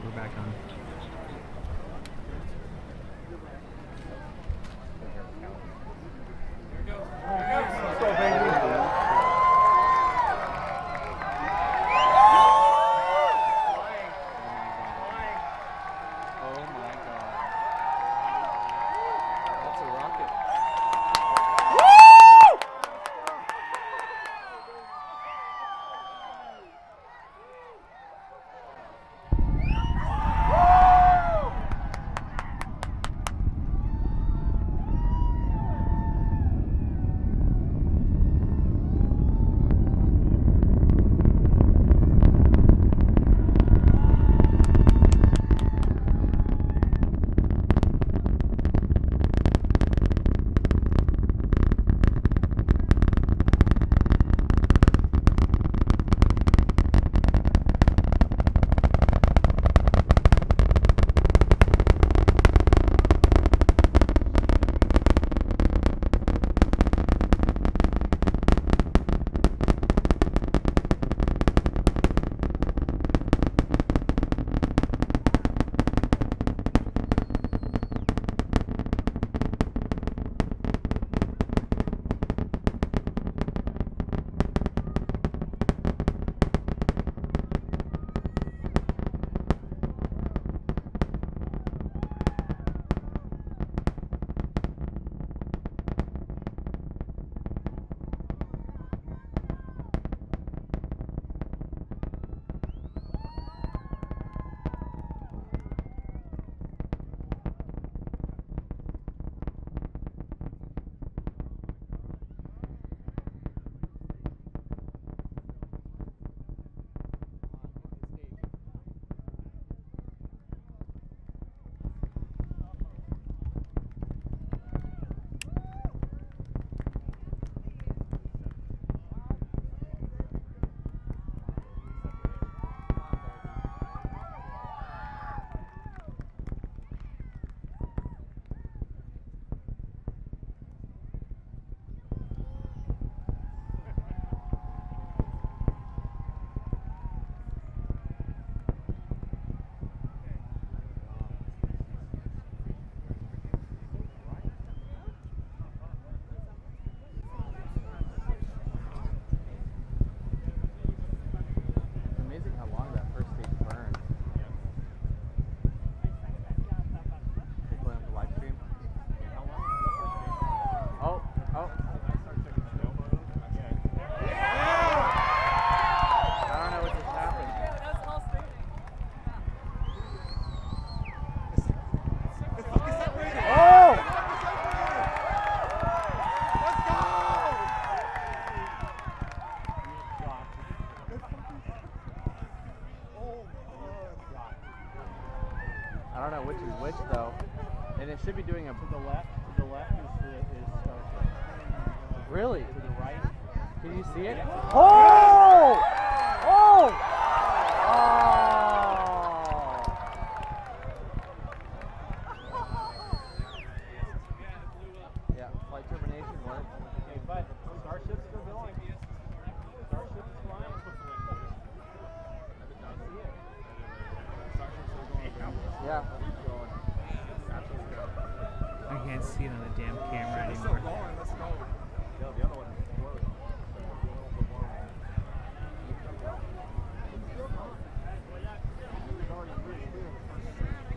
we're back on. Let's go, baby. I don't know which is which though, and it should be doing a. To the left is Starship. Really? To the right. Can you see it? Yeah. Oh! Oh! Yeah, flight termination worked. Okay, but Starship's still going. Starship's flying. I see it. Starship's still going. Yeah. I can't see it on the damn camera anymore. Let's go.